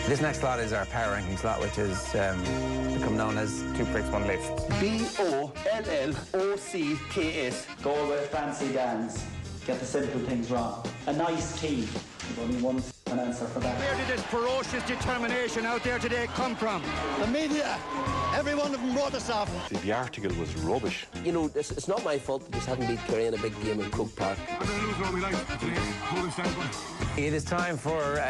This next slot is our power ranking slot, which has become known as Two Pricks, One List. BOLLOCKS. Go with fancy dance. Get the simple things wrong. A nice tea. There's only one answer for that. Where did this ferocious determination out there today come from? The media. Every one of them wrote us off. The article was rubbish. You know, it's not my fault that just haven't beat Kerry in a big game in Croke Park. I'm going to lose all my life today. It is time for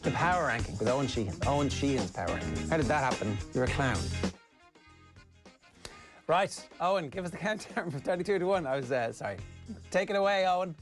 the power ranking with Eoin Sheehan. Eoin Sheehan's power ranking. How did that happen? You're a clown. Right, Eoin, give us the countdown from 32 to 1. I was, sorry. Take it away, Eoin.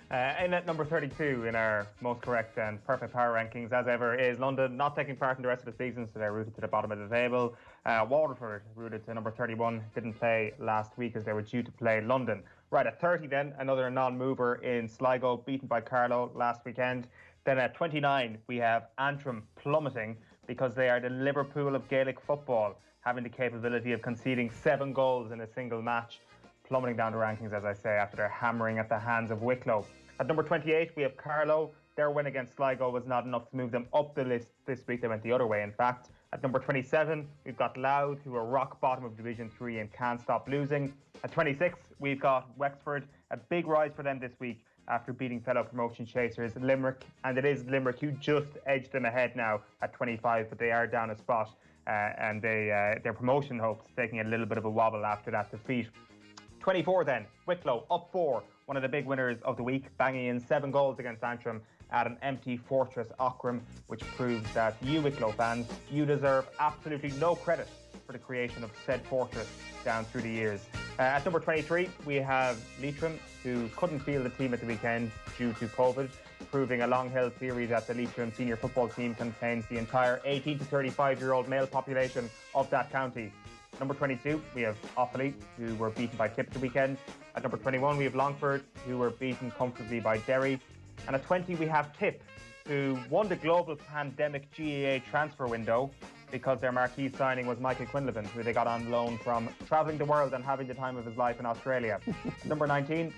In at number 32 in our most correct and perfect power rankings, as ever, is London, not taking part in the rest of the season, so they're rooted to the bottom of the table. Waterford, rooted to number 31, didn't play last week as they were due to play London. Right, at 30 then, another non-mover in Sligo, beaten by Carlow last weekend. Then at 29, we have Antrim plummeting because they are the Liverpool of Gaelic football, having the capability of conceding 7 goals in a single match, plummeting down the rankings, as I say, after their hammering at the hands of Wicklow. At number 28, we have Carlow. Their win against Sligo was not enough to move them up the list this week. They went the other way, in fact. At number 27, we've got Louth, who are rock bottom of Division 3 and can't stop losing. At 26, we've got Wexford. A big rise for them this week after beating fellow promotion chasers Limerick. And it is Limerick who just edged them ahead now at 25, but they are down a spot. And their promotion hopes taking a little bit of a wobble after that defeat. 24 then, Wicklow up 4, one of the big winners of the week, banging in 7 goals against Antrim at an empty Fortress Aughrim, which proves that you Wicklow fans, you deserve absolutely no credit for the creation of said fortress down through the years. At number 23, we have Leitrim, who couldn't field the team at the weekend due to COVID, proving a long-held theory that the Leitrim senior football team contains the entire 18 to 35-year-old male population of that county. Number 22, we have Offaly, who were beaten by Tip the weekend. At number 21, we have Longford, who were beaten comfortably by Derry. And at 20, we have Tip, who won the global pandemic GAA transfer window because their marquee signing was Michael Quinlivan, who they got on loan from travelling the world and having the time of his life in Australia. Number 19,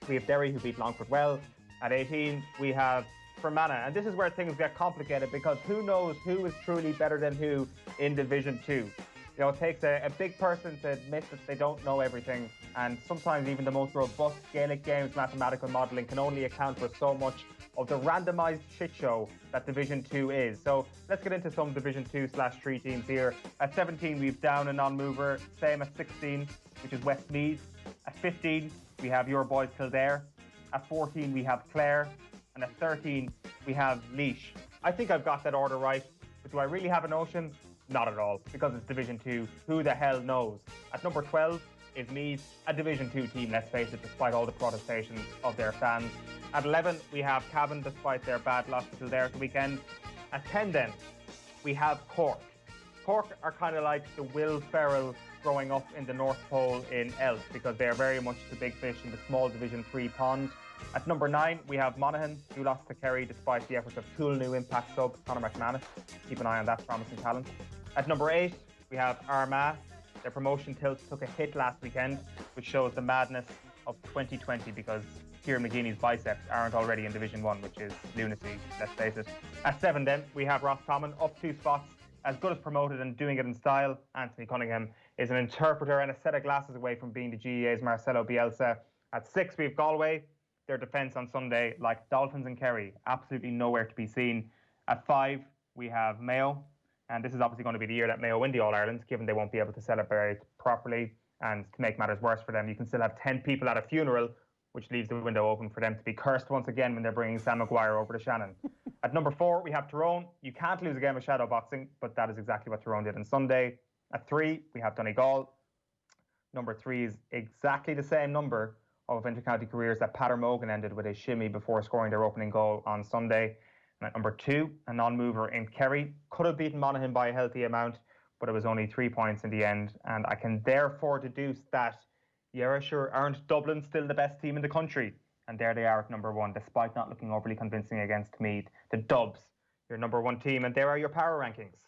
we have Derry, who beat Longford well. At 18, we have Fermanagh. And this is where things get complicated because who knows who is truly better than who in Division 2. You know, it takes a big person to admit that they don't know everything, and sometimes even the most robust Gaelic games mathematical modelling can only account for so much of the randomised shit show that Division 2 is. So let's get into some Division 2/3 teams here. At 17, we've Down a non-mover, same at 16, which is Westmeath. At 15, we have your boys Kildare. At 14, we have Clare. And at 13, we have Laois. I think I've got that order right, but do I really have a notion? Not at all, because it's Division 2. Who the hell knows? At number 12 is Meath, a Division 2 team, let's face it, despite all the protestations of their fans. At 11, we have Cavan, despite their bad loss to Kildare at the weekend. At 10 then, we have Cork. Cork are kind of like the Will Ferrell growing up in the North Pole in Elf, because they are very much the big fish in the small Division 3 pond. At number 9, we have Monaghan, who lost to Kerry despite the efforts of cool new Impact sub Conor McManus. Keep an eye on that promising talent. At number 8, we have Armagh. Their promotion tilt took a hit last weekend, which shows the madness of 2020 because Kieran McGeeney's biceps aren't already in Division 1, which is lunacy, let's face it. At 7 then, we have Roscommon, up 2 spots, as good as promoted and doing it in style. Anthony Cunningham is an interpreter and a set of glasses away from being the GAA's Marcelo Bielsa. At 6, we have Galway. Their defence on Sunday, like Dolphins and Kerry, absolutely nowhere to be seen. At 5, we have Mayo. And this is obviously going to be the year that Mayo win the All-Ireland, given they won't be able to celebrate properly. And to make matters worse for them, you can still have 10 people at a funeral, which leaves the window open for them to be cursed once again when they're bringing Sam Maguire over to Shannon. At number 4, we have Tyrone. You can't lose a game of shadow boxing, but that is exactly what Tyrone did on Sunday. At 3, we have Donegal. Number 3 is exactly the same number of intercounty careers that Patter Mogan ended with a shimmy before scoring their opening goal on Sunday. And at number 2, a non-mover in Kerry. Could have beaten Monaghan by a healthy amount, but it was only 3 points in the end. And I can therefore deduce that Yerraing aren't Dublin still the best team in the country. And there they are at number 1, despite not looking overly convincing against Meath. The Dubs, your number 1 team, and there are your power rankings.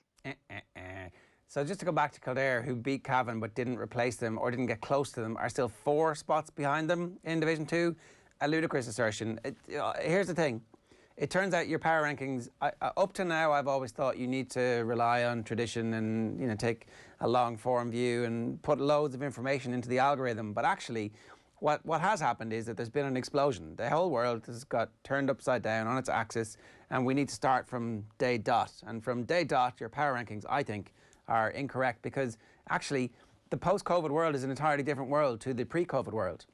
So just to go back to Kildare, who beat Cavan but didn't replace them or didn't get close to them, are still 4 spots behind them in Division 2. A ludicrous assertion. Here's the thing. it turns out your power rankings, up to now, I've always thought you need to rely on tradition and, you know, take a long form view and put loads of information into the algorithm. But actually, what has happened is that there's been an explosion. The whole world has got turned upside down on its axis, and we need to start from day dot. And from day dot, your power rankings, I think, are incorrect, because actually the post-COVID world is an entirely different world to the pre-COVID world.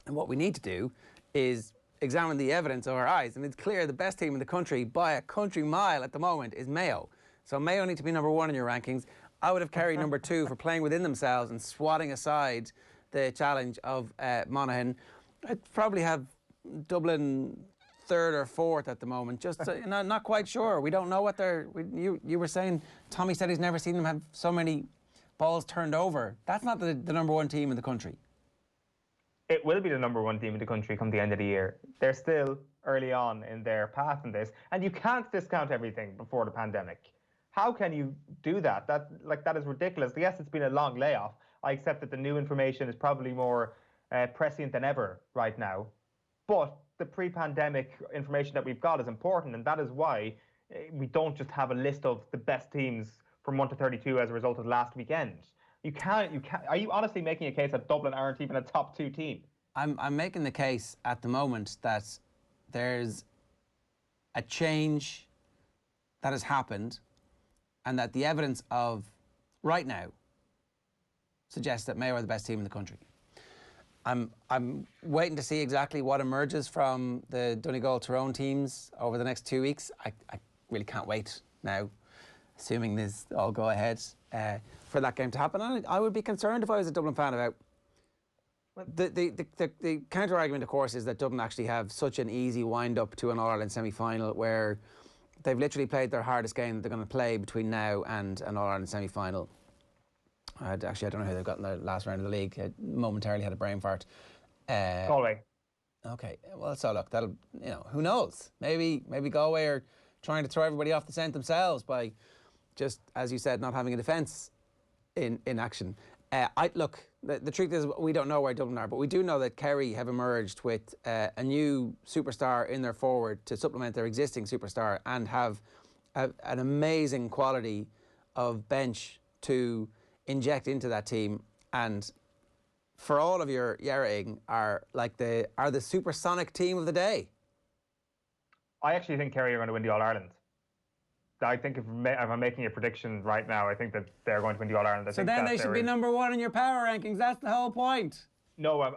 And what we need to do is examine the evidence of our eyes, and it's clear the best team in the country by a country mile at the moment is Mayo. So Mayo need to be number 1 in your rankings. I would have Kerry number 2 for playing within themselves and swatting aside the challenge of Monaghan. I'd probably have Dublin 3rd or 4th at the moment, just not quite sure. We don't know what they're... You were saying, Tommy said he's never seen them have so many balls turned over. That's not the number 1 team in the country. It will be the number 1 team in the country come the end of the year. They're still early on in their path in this, and you can't discount everything before the pandemic. How can you do that? That is ridiculous. Yes, it's been a long layoff. I accept that the new information is probably more prescient than ever right now, but the pre-pandemic information that we've got is important, and that is why we don't just have a list of the best teams from 1 to 32 as a result of last weekend. You can't. Are you honestly making a case that Dublin aren't even a top 2 team? I'm making the case at the moment that there's a change that has happened, and that the evidence of right now suggests that Mayo are the best team in the country. I'm waiting to see exactly what emerges from the Donegal-Tyrone teams over the next 2 weeks. I really can't wait now, assuming this all go ahead, for that game to happen. And I would be concerned if I was a Dublin fan about... The counter-argument, of course, is that Dublin actually have such an easy wind-up to an All-Ireland semi-final, where they've literally played their hardest game that they're going to play between now and an All-Ireland semi-final. Actually, I don't know who they've got in the last round of the league. I momentarily had a brain fart. Galway. Okay, well, so look, that'll, you know, who knows? Maybe Galway are trying to throw everybody off the scent themselves by just, as you said, not having a defence in action. Look, the truth is we don't know where Dublin are, but we do know that Kerry have emerged with a new superstar in their forward to supplement their existing superstar, and have an amazing quality of bench to inject into that team. And for all of your yerraing, are the supersonic team of the day. I actually think Kerry are going to win the All-Ireland. I think if I'm making a prediction right now, I think that they're going to win the All-Ireland. So then they should be number 1 in your power rankings. That's the whole point. No,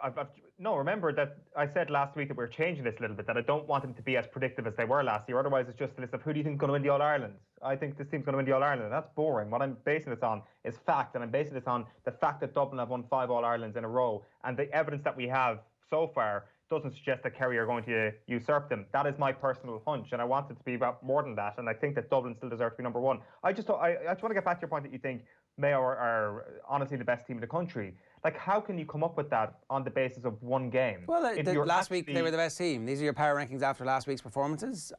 no. Remember that I said last week that we're changing this a little bit, that I don't want them to be as predictive as they were last year. Otherwise, it's just a list of who do you think is going to win the All-Ireland. I think this team's going to win the All-Ireland, and that's boring. What I'm basing this on is fact, and I'm basing this on the fact that Dublin have won 5 All-Irelands in a row, and the evidence that we have so far doesn't suggest that Kerry are going to usurp them. That is my personal hunch, and I want it to be about more than that, and I think that Dublin still deserve to be number 1. I just want to get back to your point that you think Mayo are honestly the best team in the country. Like, how can you come up with that on the basis of one game? Well, last week they were the best team. These are your power rankings after last week's performances.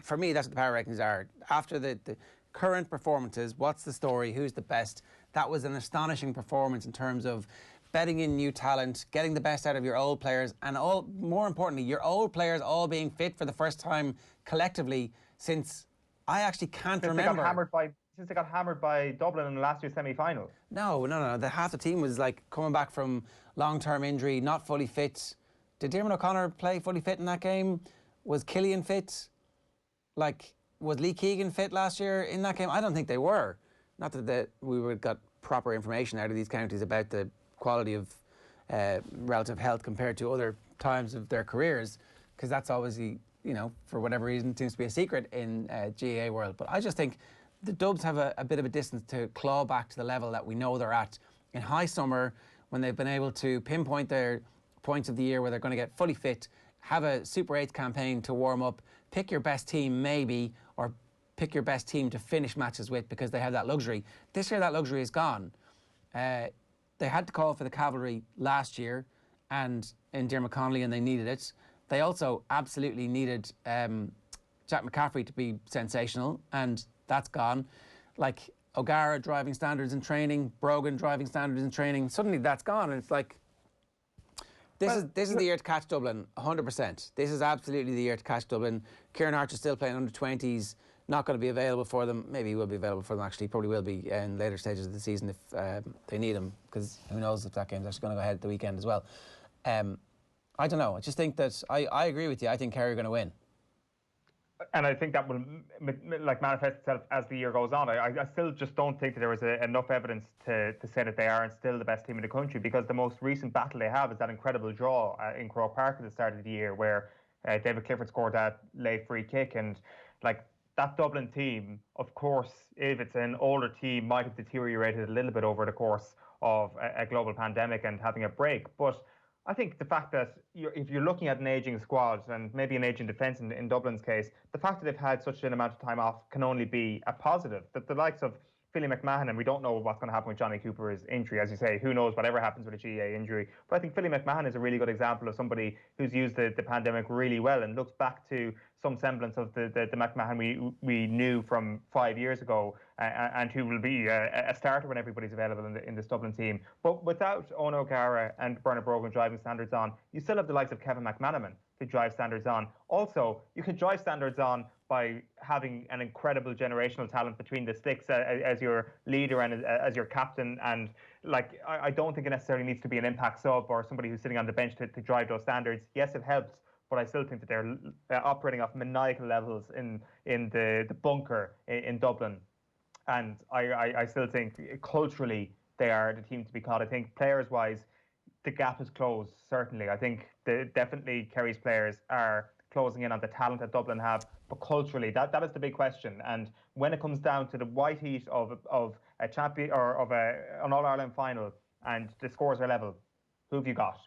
For me, that's what the power rankings are. After the current performances, what's the story? Who's the best? That was an astonishing performance in terms of betting in new talent, getting the best out of your old players, and more importantly, your old players all being fit for the first time collectively since I actually can't remember. Since they got hammered by Dublin in the last year's semi-final. No. Half the team was like coming back from long-term injury, not fully fit. Did Diarmuid O'Connor play fully fit in that game? Was Killian fit? Was Lee Keegan fit last year in that game? I don't think they were. Not that we got proper information out of these counties about the quality of relative health compared to other times of their careers, because that's obviously, you know, for whatever reason, seems to be a secret in GAA world. But I just think the Dubs have a bit of a distance to claw back to the level that we know they're at in high summer, when they've been able to pinpoint their points of the year where they're going to get fully fit, have a Super 8 campaign to warm up, pick your best team maybe, or pick your best team to finish matches with, because they have that luxury. This year that luxury is gone. They had to call for the cavalry last year and in Diarmuid Connolly, and they needed it. They also absolutely needed Jack McCaffrey to be sensational, and that's gone. Like O'Gara driving standards in training, Brogan driving standards in training, suddenly that's gone, and it's like This is the year to catch Dublin, 100%. This is absolutely the year to catch Dublin. Kieran Archer's still playing under 20s, not going to be available for them. Maybe he will be available for them, actually. Probably will be in later stages of the season if they need him, because who knows if that game's actually going to go ahead at the weekend as well. I don't know. I just think that I agree with you. I think Kerry are going to win. And I think that will manifest itself as the year goes on. I still just don't think that there was enough evidence to say that they aren't still the best team in the country, because the most recent battle they have is that incredible draw in Croke Park at the start of the year, where David Clifford scored that late free kick. And that Dublin team, of course, if it's an older team, might have deteriorated a little bit over the course of a global pandemic and having a break. But I think the fact that if you're looking at an ageing squad and maybe an ageing defence in Dublin's case, the fact that they've had such an amount of time off can only be a positive. That the likes of Philly McMahon, and we don't know what's going to happen with Johnny Cooper's injury, as you say, who knows whatever happens with a GA injury. But I think Philly McMahon is a really good example of somebody who's used the pandemic really well and looks back to some semblance of the McMahon we knew from 5 years ago, and who will be a starter when everybody's available in this Dublin team. But without Eoin O'Gara and Bernard Brogan driving standards on, you still have the likes of Kevin McManaman to drive standards on. Also, you can drive standards on by having an incredible generational talent between the sticks as your leader and as your captain. And I don't think it necessarily needs to be an impact sub or somebody who's sitting on the bench to drive those standards. Yes, it helps, but I still think that they're operating off maniacal levels in the bunker in Dublin. And I still think culturally they are the team to be caught. I think players-wise, the gap is closed, certainly. I think definitely Kerry's players are closing in on the talent that Dublin have, but culturally, that is the big question. And when it comes down to the white heat of a champion or of an All-Ireland final and the scores are level, who have you got?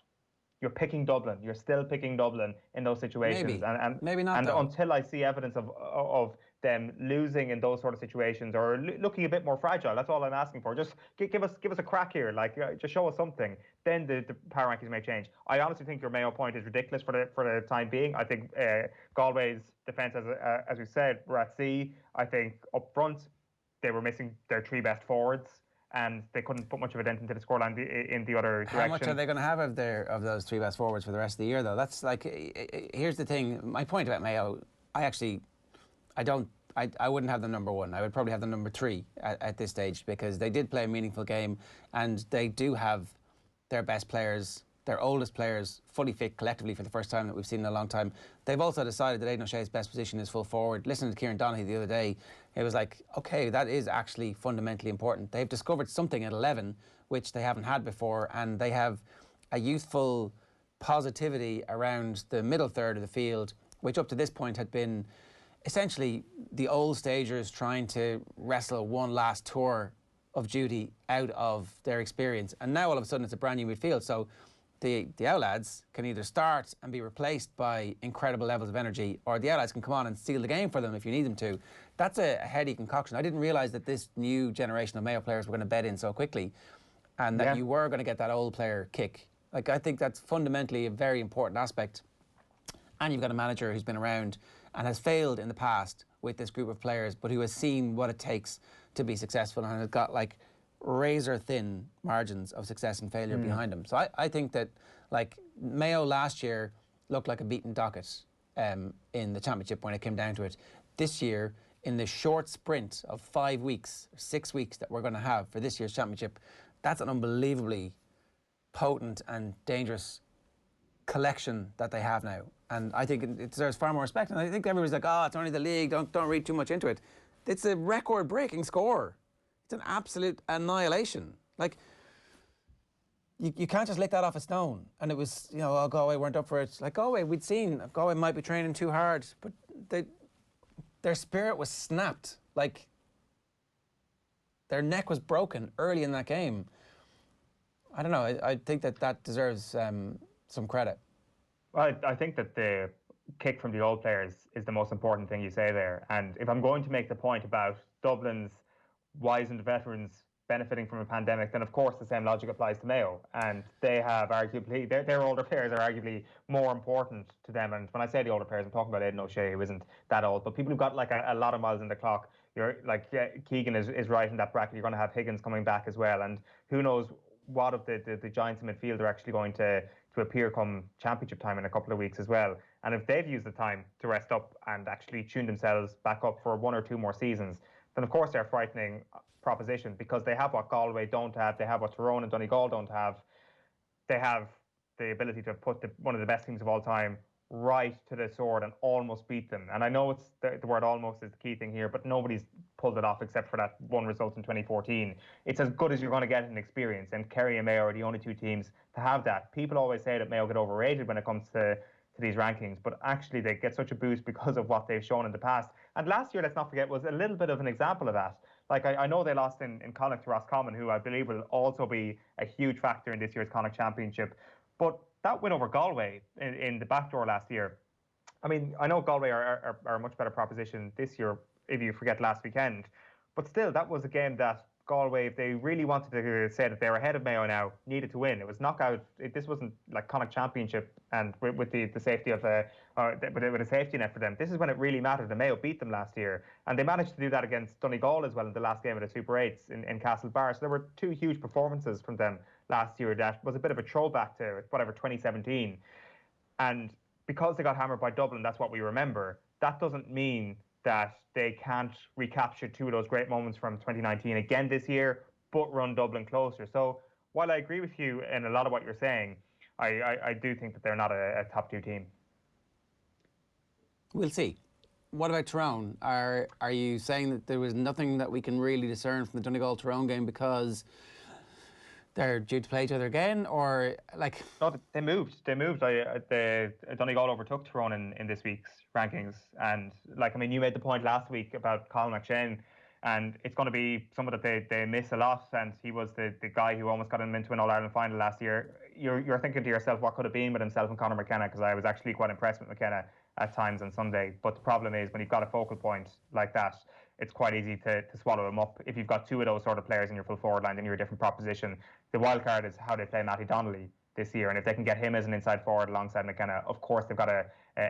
You're picking Dublin. You're still picking Dublin in those situations. Maybe, and maybe not. And though. until I see evidence of them losing in those sort of situations or looking a bit more fragile, that's all I'm asking for. Just give us a crack here. Just show us something. Then the power rankings may change. I honestly think your Mayo point is ridiculous for the time being. I think Galway's defence, as we said, were at sea. I think up front they were missing their three best forwards, and they couldn't put much of a dent into the scoreline in the other direction. How much are they going to have of those three best forwards for the rest of the year, though? That's here's the thing. My point about Mayo, I wouldn't have them number one. I would probably have them number three at this stage, because they did play a meaningful game and they do have their best players, their oldest players, fully fit collectively for the first time that we've seen in a long time. They've also decided that Aidan O'Shea's best position is full forward. Listening to Kieran Donaghy the other day, it was like, okay, that is actually fundamentally important. They've discovered something at 11 which they haven't had before, and they have a youthful positivity around the middle third of the field, which up to this point had been essentially the old stagers trying to wrestle one last tour of duty out of their experience. And now all of a sudden it's a brand new midfield. So the Outlads can either start and be replaced by incredible levels of energy, or the Outlads can come on and steal the game for them if you need them to. That's a heady concoction. I didn't realise that this new generation of Mayo players were going to bed in so quickly, and that you were going to get that old player kick. I think that's fundamentally a very important aspect. And you've got a manager who's been around and has failed in the past with this group of players, but who has seen what it takes to be successful and has got razor thin margins of success and failure behind him. So I think that Mayo last year looked like a beaten docket in the championship when it came down to it. This year, in the short sprint of 5 weeks, 6 weeks that we're going to have for this year's championship, that's an unbelievably potent and dangerous collection that they have now. And I think it deserves far more respect. And I think everybody's like, oh, it's only the league, don't read too much into it. It's a record-breaking score. It's an absolute annihilation. You can't just lick that off a stone. And it was, Galway weren't up for it. Galway, we'd seen Galway might be training too hard, but their spirit was snapped. Their neck was broken early in that game. I don't know. I think that deserves some credit. Well, I think that the kick from the old players is the most important thing you say there. And if I'm going to make the point about Dublin's wizened veterans benefiting from a pandemic, then of course the same logic applies to Mayo. And they have arguably, their older players are arguably more important to them. And when I say the older players, I'm talking about Aidan O'Shea, who isn't that old, but people who've got a lot of miles in the clock. Keegan is right in that bracket. You're going to have Higgins coming back as well. And who knows what of the giants in midfield are actually going to to appear come championship time in a couple of weeks as well. And if they've used the time to rest up and actually tune themselves back up for 1 or 2 more seasons, then of course they're a frightening proposition, because they have what Galway don't have, they have what Tyrone and Donegal don't have. They have the ability to put one of the best teams of all time right to the sword and almost beat them. And I know it's the word almost is the key thing here, but nobody's pulled it off except for that one result in 2014. It's as good as you're going to get in experience, and Kerry and Mayo are the only 2 teams to have that. People always say that Mayo get overrated when it comes to these rankings, but actually they get such a boost because of what they've shown in the past. And last year, let's not forget, was a little bit of an example of that. Like, I know they lost in Connacht to Roscommon, who I believe will also be a huge factor in this year's Connacht Championship. But that win over Galway in the backdoor last year, I mean, I know Galway are a much better proposition this year if you forget last weekend, but still, that was a game that Galway, if they really wanted to say that they were ahead of Mayo now, needed to win. It was knockout. This wasn't like Connacht Championship and with the safety of with a safety net for them. This is when it really mattered. The Mayo beat them last year, and they managed to do that against Donegal as well in the last game of the Super 8s in Castlebar. So there were 2 huge performances from them last year that was a bit of a throwback to whatever 2017. And because they got hammered by Dublin, that's what we remember. That doesn't mean that they can't recapture 2 of those great moments from 2019 again this year, but run Dublin closer. So while I agree with you in a lot of what you're saying, I do think that they're not a top 2 team. We'll see. What about Tyrone? Are you saying that there was nothing that we can really discern from the Donegal-Tyrone game because they're due to play each other again, or like? No, they moved. Donegal overtook Tyrone in this week's rankings, and like, I mean, you made the point last week about Colin McShane, and it's going to be someone that they miss a lot, and he was the guy who almost got him into an All-Ireland final last year. You're thinking to yourself, what could have been with himself and Conor McKenna, because I was actually quite impressed with McKenna at times on Sunday. But the problem is, when you've got a focal point like that, it's quite easy to swallow him up. If you've got 2 of those sort of players in your full forward line, then you're a different proposition. The wild card is how they play Matty Donnelly this year, and if they can get him as an inside forward alongside McKenna, of course they've got a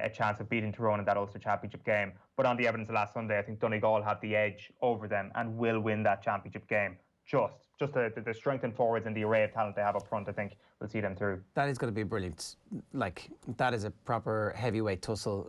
chance of beating Tyrone in that Ulster Championship game. But on the evidence of last Sunday, I think Donegal had the edge over them and will win that championship game. Just the strength and forwards and the array of talent they have up front, I think, will see them through. That is going to be brilliant. Like, that is a proper heavyweight tussle.